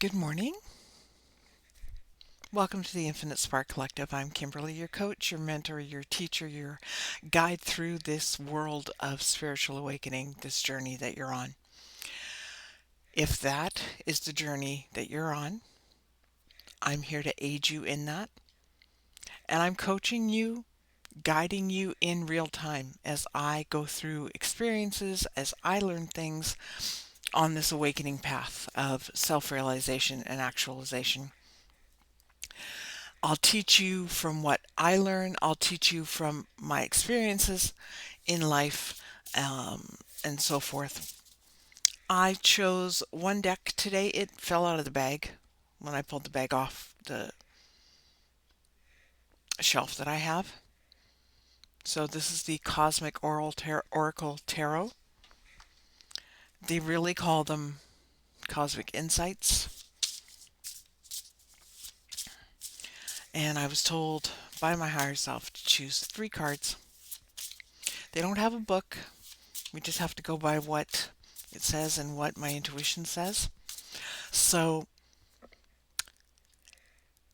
Good morning. Welcome to the Infinite Spark Collective. I'm Kimberley, your coach, your mentor, your teacher, your guide through this world of spiritual awakening, this journey that you're on. If that is the journey that you're on, I'm here to aid you in that. And I'm coaching you, guiding you in real time as I go through experiences, as I learn things on this awakening path of self-realization and actualization. I'll teach you from what I learn. I'll teach you from my experiences in life, and so forth. I chose one deck today. It fell out of the bag when I pulled the bag off the shelf that I have. So this is the Cosmic Oracle Tarot. They really call them Cosmic Insights. And I was told by my higher self to choose 3 cards. They don't have a book. We just have to go by what it says and what my intuition says. So,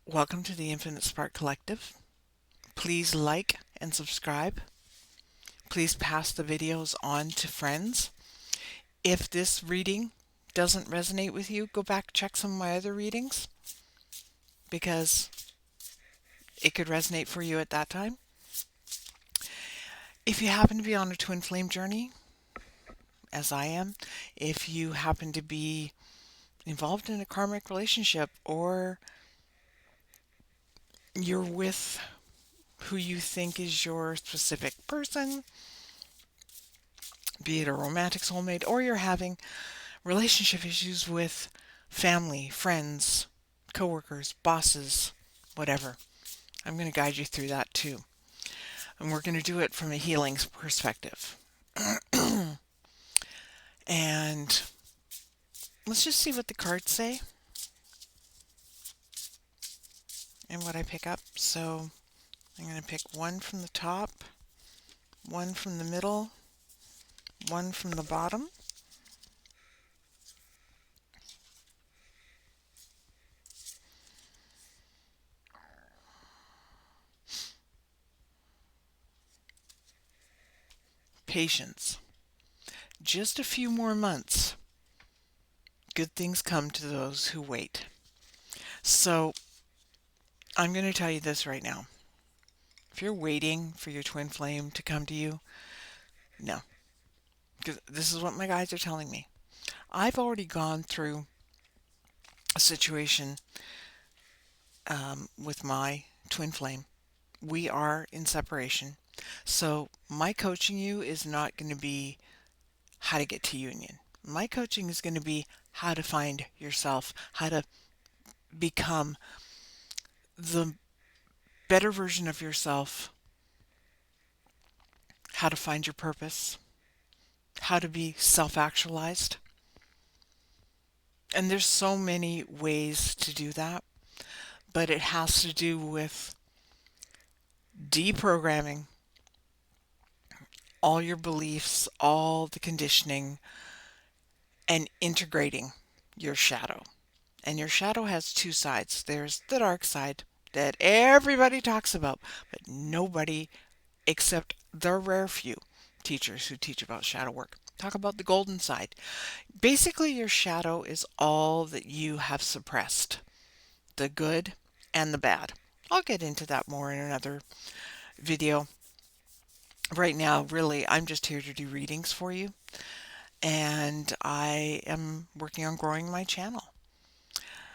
welcome to the Infinite Spark Collective. Please like and subscribe. Please pass the videos on to friends. If this reading doesn't resonate with you, go back, check some of my other readings, because it could resonate for you at that time. If you happen to be on a twin flame journey, as I am, if you happen to be involved in a karmic relationship, or you're with who you think is your specific person, be it a romantic soulmate, or you're having relationship issues with family, friends, coworkers, bosses, whatever, I'm going to guide you through that too. And we're going to do it from a healing perspective. And let's just see what the cards say and what I pick up. So I'm going to pick one from the top, one from the middle, one from the bottom. Patience. Just a few more months. Good things come to those who wait. So I'm going to tell you this right now. If you're waiting for your twin flame to come to you, no. Because this is what my guides are telling me. I've already gone through a situation with my twin flame. We are in separation. So my coaching you is not going to be how to get to union. My coaching is going to be how to find yourself, how to become the better version of yourself, how to find your purpose, how to be self-actualized. And there's so many ways to do that, but it has to do with deprogramming all your beliefs, all the conditioning, and integrating your shadow. And your shadow has 2 sides. There's the dark side that everybody talks about, but nobody except the rare few teachers who teach about shadow work talk about the golden side. Basically, your shadow is all that you have suppressed, the good and the bad. I'll get into that more in another video. Right now, really, I'm just here to do readings for you, and I am working on growing my channel.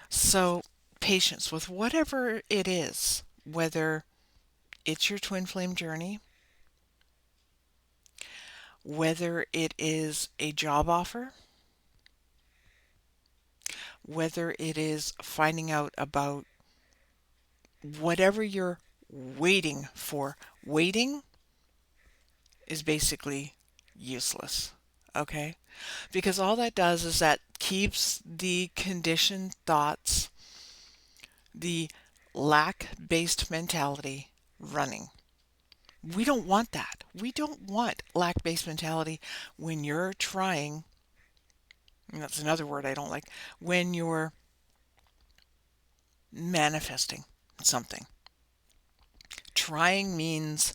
So, patience with whatever it is, whether it's your twin flame journey, whether it is a job offer, whether it is finding out about whatever you're waiting for. Waiting is basically useless, okay? Because all that does is that keeps the conditioned thoughts, the lack-based mentality running. We don't want that. We don't want lack-based mentality when you're trying, and that's another word I don't like, when you're manifesting something. Trying means,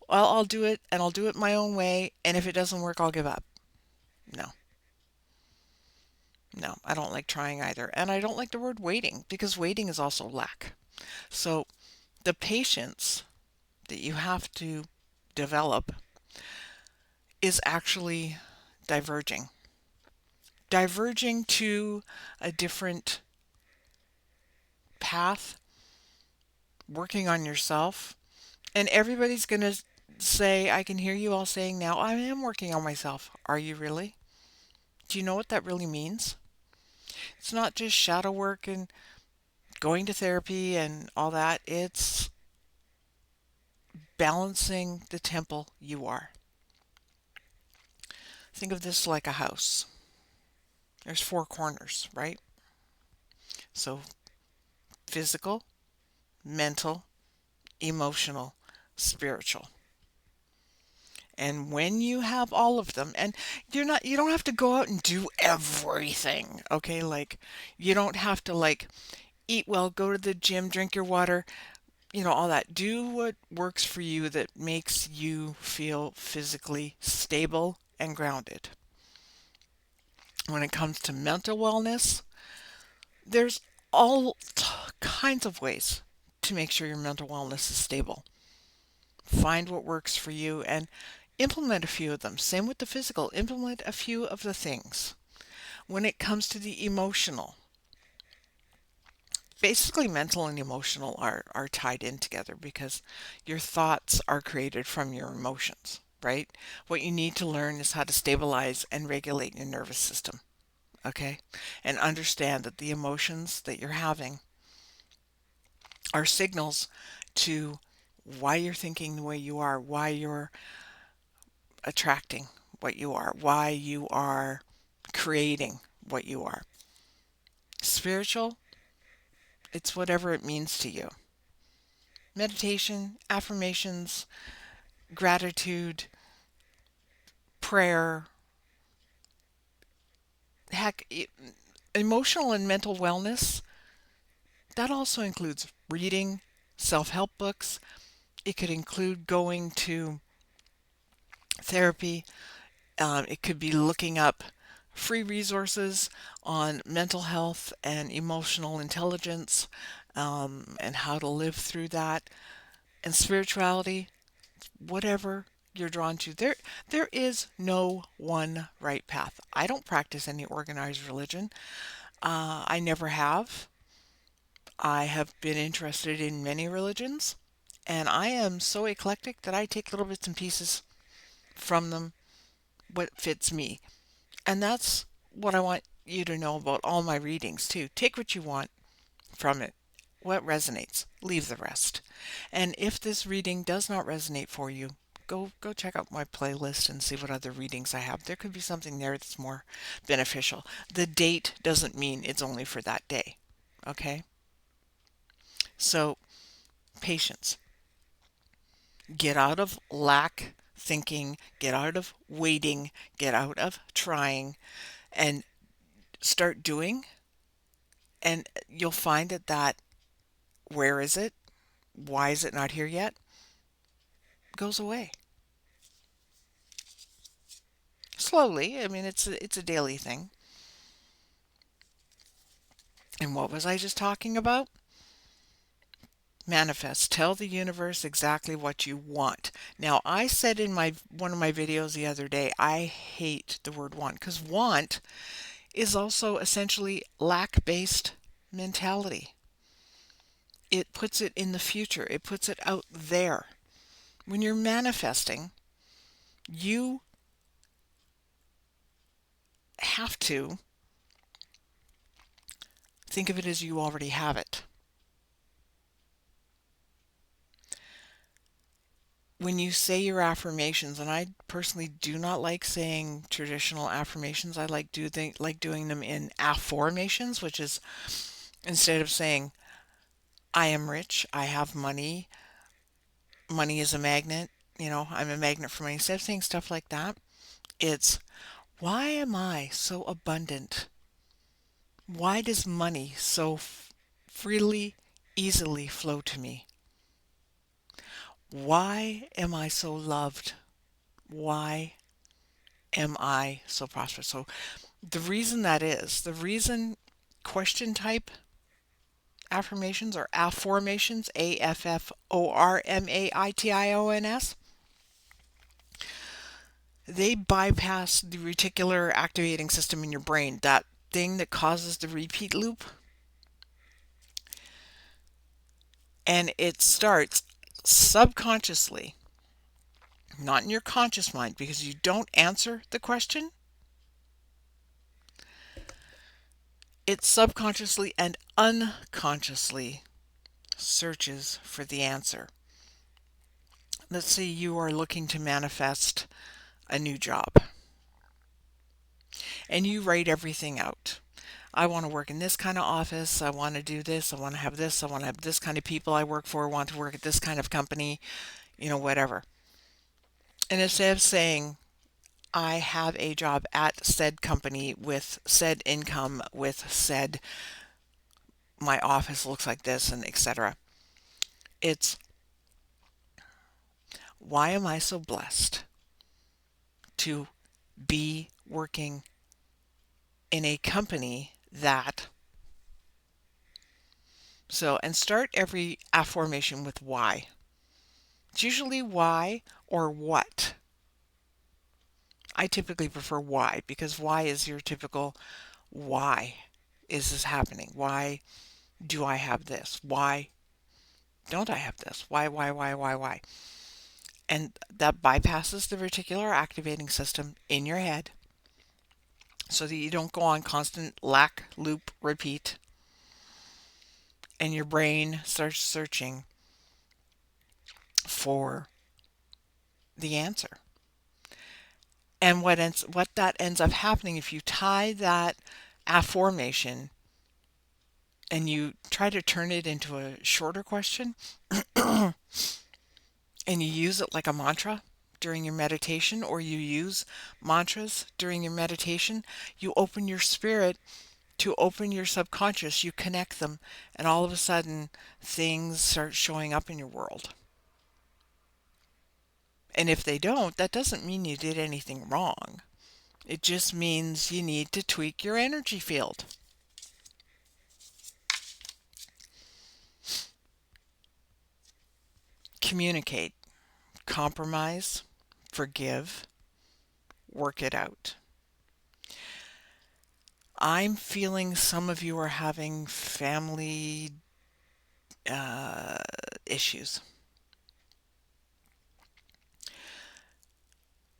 well, I'll do it and I'll do it my own way, and if it doesn't work, I'll give up. No, no, I don't like trying either. And I don't like the word waiting because waiting is also lack. So the patience that you have to develop is actually diverging. Diverging to a different path, working on yourself. And everybody's going to say, I can hear you all saying now, I am working on myself. Are you really? Do you know what that really means? It's not just shadow work and going to therapy and all that. It's balancing the temple you are. Think of this like a house. There's four corners, right? So physical, mental, emotional, spiritual. And when you have all of them, and you don't have to go out and do everything, okay? Like, you don't have to, like, eat well, go to the gym, drink your water, all that. Do what works for you that makes you feel physically stable and grounded. When it comes to mental wellness, there's all kinds of ways to make sure your mental wellness is stable. Find what works for you and implement a few of them. Same with the physical, implement a few of the things. When it comes to the emotional, basically mental and emotional are tied in together because your thoughts are created from your emotions, right? What you need to learn is how to stabilize and regulate your nervous system, okay? And understand that the emotions that you're having are signals to why you're thinking the way you are, why you're attracting what you are, why you are creating what you are. Spiritual, it's whatever it means to you. Meditation, affirmations, gratitude, prayer, heck, emotional and mental wellness, that also includes reading self-help books. It could include going to therapy. It could be looking up free resources on mental health and emotional intelligence, and how to live through that. And spirituality, whatever you're drawn to. There is no one right path. I don't practice any organized religion. I never have. I have been interested in many religions, and I am so eclectic that I take little bits and pieces from them, what fits me. And that's what I want you to know about all my readings too. Take what you want from it. What resonates, leave the rest. And if this reading does not resonate for you, go check out my playlist and see what other readings I have. There could be something there that's more beneficial. The date doesn't mean it's only for that day. Okay? So, patience. Get out of lack thinking, get out of waiting, get out of trying, and start doing. And you'll find that where is it? Why is it not here yet? Goes away. Slowly. I mean, it's a daily thing. And what was I just talking about? Manifest. Tell the universe exactly what you want. Now, I said in my one of my videos the other day, I hate the word want because want is also essentially lack-based mentality. It puts it in the future. It puts it out there. When you're manifesting, you have to think of it as you already have it. When you say your affirmations, and I personally do not like saying traditional affirmations, I like doing them in afformations, which is instead of saying I am rich, I have money, money is a magnet, I'm a magnet for money. Instead of saying stuff like that, it's why am I so abundant? Why does money so freely, easily flow to me. Why am I so loved? Why am I so prosperous? So the reason that is, the reason question type affirmations or afformations, AFFORMAITIONS, they bypass the reticular activating system in your brain, that thing that causes the repeat loop. And it starts subconsciously, not in your conscious mind, because you don't answer the question. It subconsciously and unconsciously searches for the answer. Let's say you are looking to manifest a new job and you write everything out. I want to work in this kind of office. I want to do this. I want to have this. I want to have this kind of people I work for. I want to work at this kind of company, whatever. And instead of saying, I have a job at said company with said income, with said, my office looks like this, and etc. It's, why am I so blessed to be working in a company that. So, and start every affirmation with why. It's usually why or what. I typically prefer why, because why is your typical, why is this happening? Why do I have this? Why don't I have this? Why? And that bypasses the reticular activating system in your head so that you don't go on constant lack, loop, repeat, and your brain starts searching for the answer. And what that ends up happening, if you tie that affirmation and you try to turn it into a shorter question and you use it like a mantra during your meditation, or you use mantras during your meditation, you open your spirit to open your subconscious, you connect them, and all of a sudden things start showing up in your world. And if they don't, that doesn't mean you did anything wrong. It just means you need to tweak your energy field. Communicate, compromise, forgive, work it out. I'm feeling some of you are having family issues.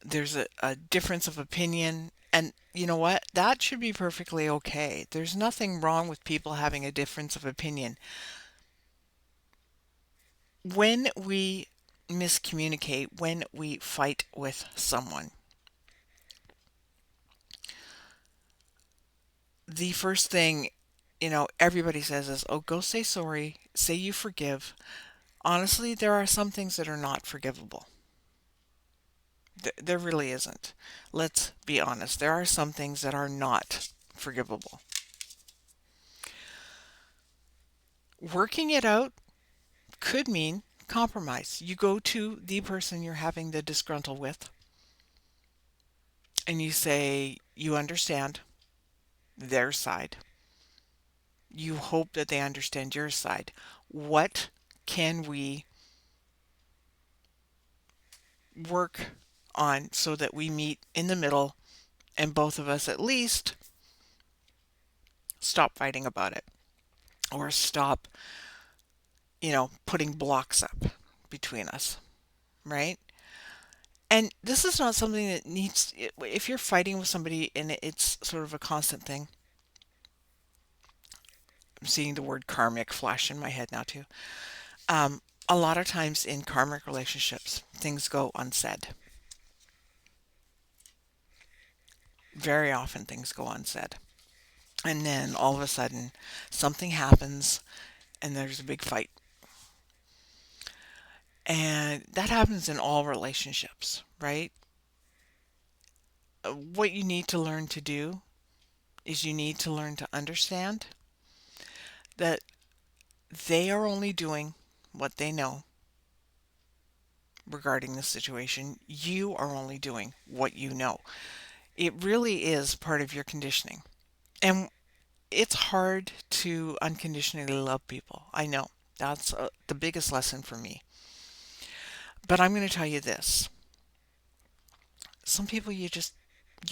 There's a difference of opinion. And you know what? That should be perfectly okay. There's nothing wrong with people having a difference of opinion. When we miscommunicate, when we fight with someone, the first thing, everybody says is, oh, go say sorry, say you forgive. Honestly, there are some things that are not forgivable. There really isn't. Let's be honest. There are some things that are not forgivable. Working it out could mean compromise. You go to the person you're having the disgruntle with and you say you understand their side. You hope that they understand your side. What can we work on so that we meet in the middle and both of us at least stop fighting about it, or stop, putting blocks up between us, right? And this is not something that needs, if you're fighting with somebody and it's sort of a constant thing. I'm seeing the word karmic flash in my head now too. A lot of times in karmic relationships, things go unsaid. Very often things go unsaid. And then all of a sudden, something happens and there's a big fight. And that happens in all relationships, right? What you need to learn to do is you need to learn to understand that They are only doing what they know regarding the situation. You are only doing what you know. It really is part of your conditioning. And it's hard to unconditionally love people. I know. That's the biggest lesson for me. But I'm going to tell you this. Some people you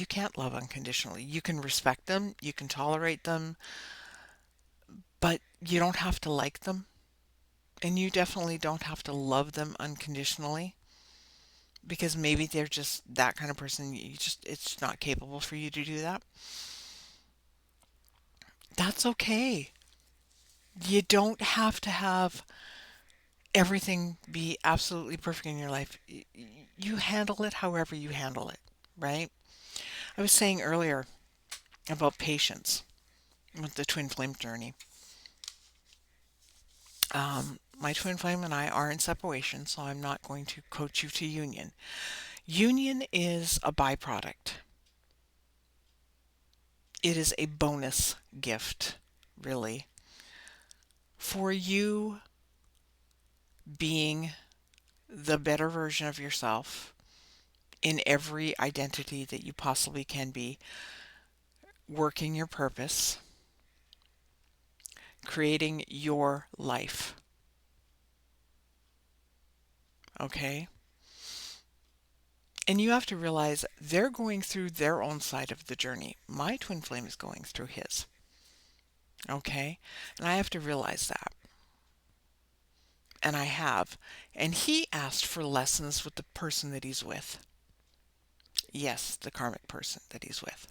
can't love unconditionally. You can respect them, you can tolerate them, but you don't have to like them. And you definitely don't have to love them unconditionally because maybe they're just that kind of person. It's not capable for you to do that. That's okay. You don't have to have everything be absolutely perfect in your life. You handle it however you handle it, right? I was saying earlier about patience with the twin flame journey. My twin flame and I are in separation, so I'm not going to coach you to union. Union is a byproduct. It is a bonus gift, really, for you being the better version of yourself in every identity that you possibly can be, working your purpose, creating your life. Okay? And you have to realize they're going through their own side of the journey. My twin flame is going through his. Okay? And I have to realize that. And I have. And he asked for lessons with the person that he's with. Yes, the karmic person that he's with.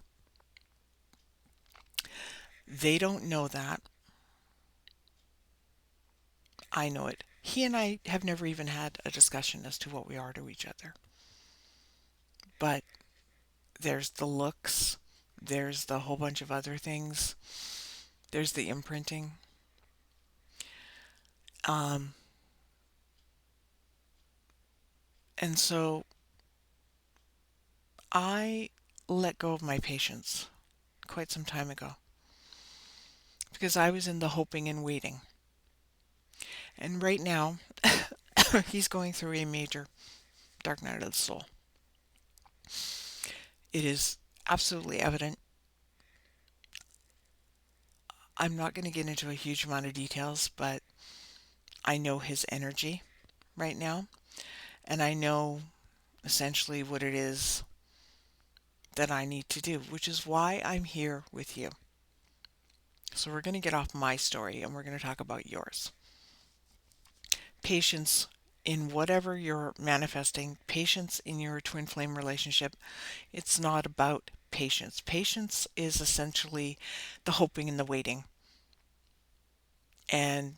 They don't know that. I know it. He and I have never even had a discussion as to what we are to each other. But there's the looks, there's the whole bunch of other things, there's the imprinting. Um, and so I let go of my patience quite some time ago because I was in the hoping and waiting. And right now, he's going through a major dark night of the soul. It is absolutely evident. I'm not going to get into a huge amount of details, but I know his energy right now, and I know essentially what it is that I need to do, which is why I'm here with you. So we're going to get off my story and we're going to talk about yours. Patience in whatever you're manifesting, patience in your twin flame relationship. It's not about patience. Patience is essentially the hoping and the waiting and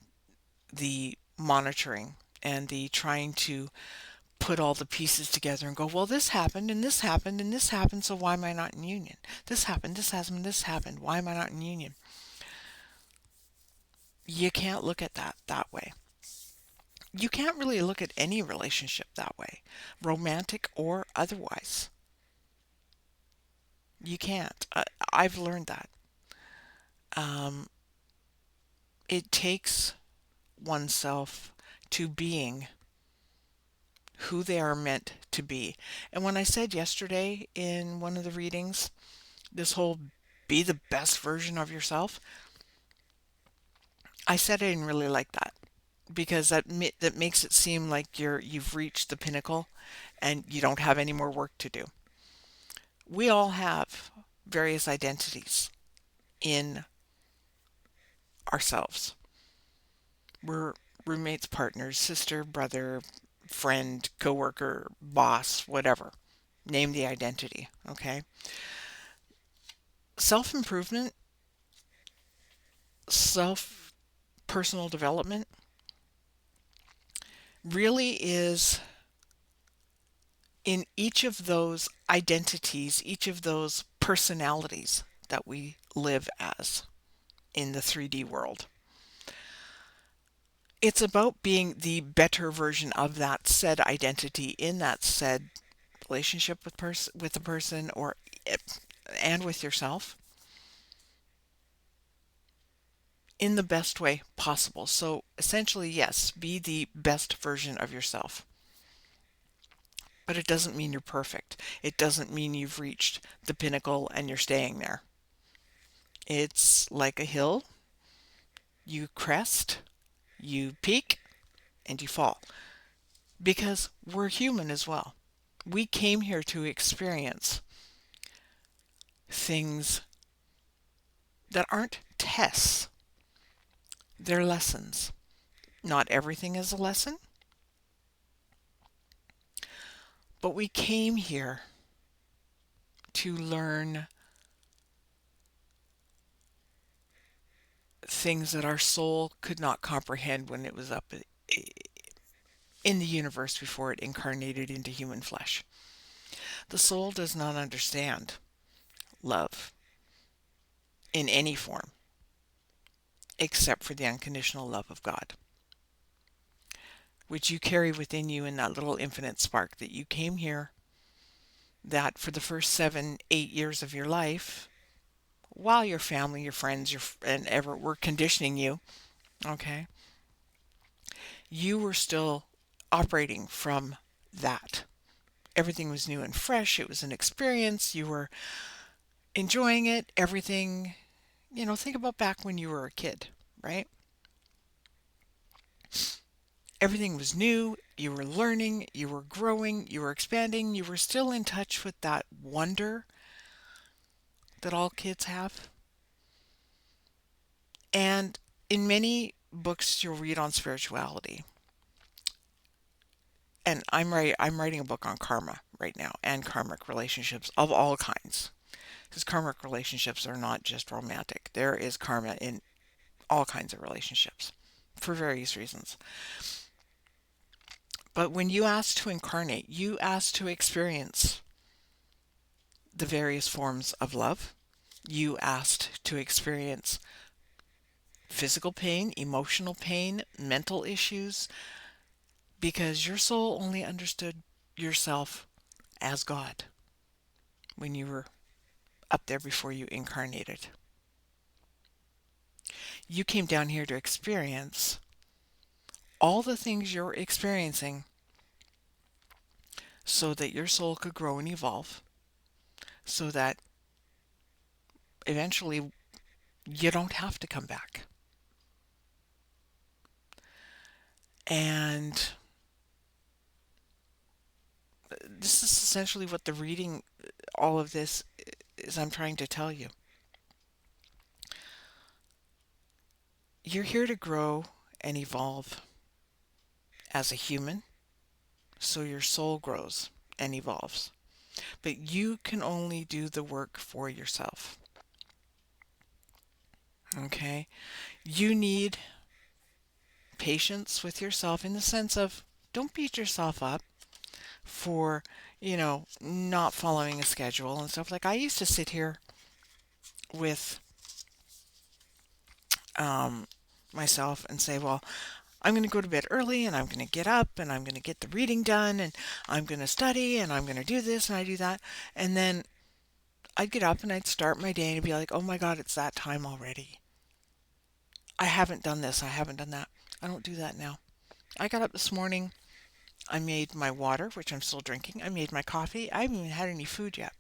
the monitoring and the trying to put all the pieces together and go, well, this happened and this happened and this happened, so why am I not in union? This happened, this happened, why am I not in union? You can't look at that way. You can't really look at any relationship that way, romantic or otherwise. You can't. I've learned that. Um, it takes oneself to being who they are meant to be. And when I said yesterday in one of the readings, this whole be the best version of yourself, I said I didn't really like that because that makes it seem like you've reached the pinnacle and you don't have any more work to do. We all have various identities in ourselves. We're roommates, partners, sister, brother, friend, coworker, boss, whatever. Name the identity, okay? Self-improvement, self personal development really is in each of those identities, each of those personalities that we live as in the 3D world. It's about being the better version of that said identity in that said relationship with the person or and with yourself. in the best way possible. So essentially, yes, be the best version of yourself. But it doesn't mean you're perfect. It doesn't mean you've reached the pinnacle and you're staying there. It's like a hill. You crest, you peak, and you fall. Because we're human as well. We came here to experience things that aren't tests, they're lessons. Not everything is a lesson, but we came here to learn things that our soul could not comprehend when it was up in the universe before it incarnated into human flesh. The soul does not understand love in any form except for the unconditional love of God, which you carry within you in that little infinite spark that you came here, that for the first 7, 8 years of your life, while your family, your friends, and ever were conditioning you, okay, you were still operating from that. Everything was new and fresh. It was an experience. You were enjoying it. Everything, think about back when you were a kid, right? Everything was new. You were learning. You were growing. You were expanding. You were still in touch with that wonder that all kids have. And in many books you'll read on spirituality, and I'm writing a book on karma right now and karmic relationships of all kinds. Because karmic relationships are not just romantic. There is karma in all kinds of relationships for various reasons. But when you ask to incarnate, you ask to experience the various forms of love. You asked to experience physical pain, emotional pain, mental issues, because your soul only understood yourself as God when you were up there before you incarnated. You came down here to experience all the things you're experiencing so that your soul could grow and evolve, so that eventually you don't have to come back. And this is essentially what the reading, all of this, is I'm trying to tell you. You're here to grow and evolve as a human, so your soul grows and evolves. But you can only do the work for yourself. Okay? You need patience with yourself in the sense of don't beat yourself up for, not following a schedule and stuff. Like I used to sit here with myself and say, well, I'm going to go to bed early and I'm going to get up and I'm going to get the reading done and I'm going to study and I'm going to do this and I do that. And then I'd get up and I'd start my day and be like, oh my God, it's that time already. I haven't done this. I haven't done that. I don't do that now. I got up this morning. I made my water, which I'm still drinking. I made my coffee. I haven't even had any food yet.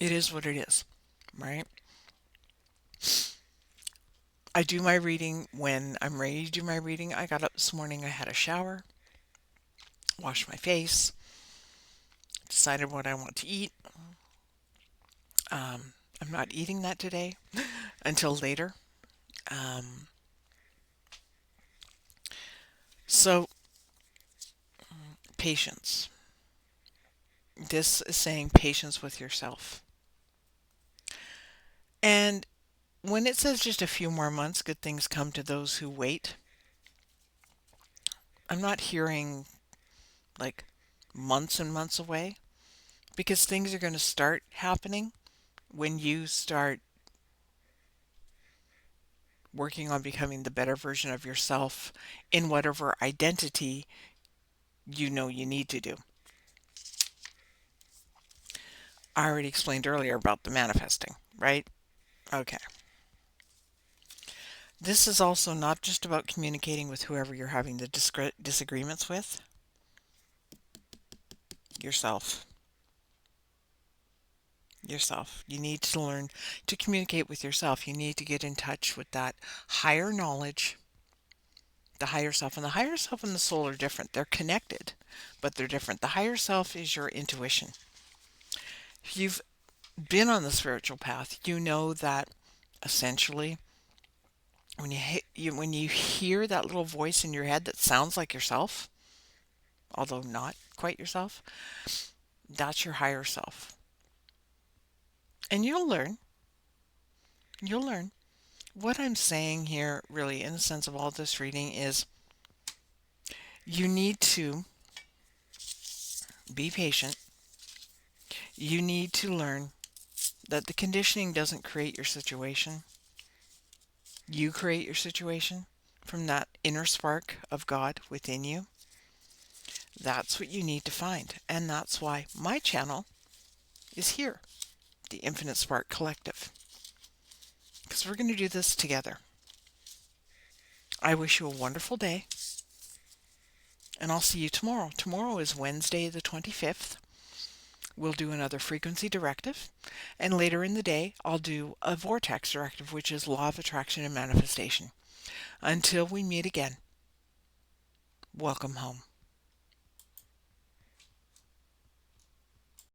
It is what it is, right? I do my reading when I'm ready to do my reading. I got up this morning. I had a shower, washed my face, decided what I want to eat. I'm not eating that today until later. Um, so, patience. This is saying patience with yourself. And when it says just a few more months, good things come to those who wait, I'm not hearing like months and months away because things are going to start happening when you start working on becoming the better version of yourself in whatever identity you know you need to do. I already explained earlier about the manifesting, right? Okay. This is also not just about communicating with whoever you're having the disagreements with, yourself. Yourself. You need to learn to communicate with yourself. You need to get in touch with that higher knowledge, the higher self. And the higher self and the soul are different. They're connected, but they're different. The higher self is your intuition. If you've been on the spiritual path, you know that essentially when you hear that little voice in your head that sounds like yourself, although not quite yourself, that's your higher self. And you'll learn. You'll learn. What I'm saying here, really, in the sense of all this reading, is you need to be patient. You need to learn that the conditioning doesn't create your situation. You create your situation from that inner spark of God within you. That's what you need to find. And that's why my channel is here, the Infinite Spark Collective. Because we're going to do this together. I wish you a wonderful day. And I'll see you tomorrow. Tomorrow is Wednesday the 25th. We'll do another Frequency Directive. And later in the day, I'll do a Vortex Directive, which is Law of Attraction and Manifestation. Until we meet again, welcome home.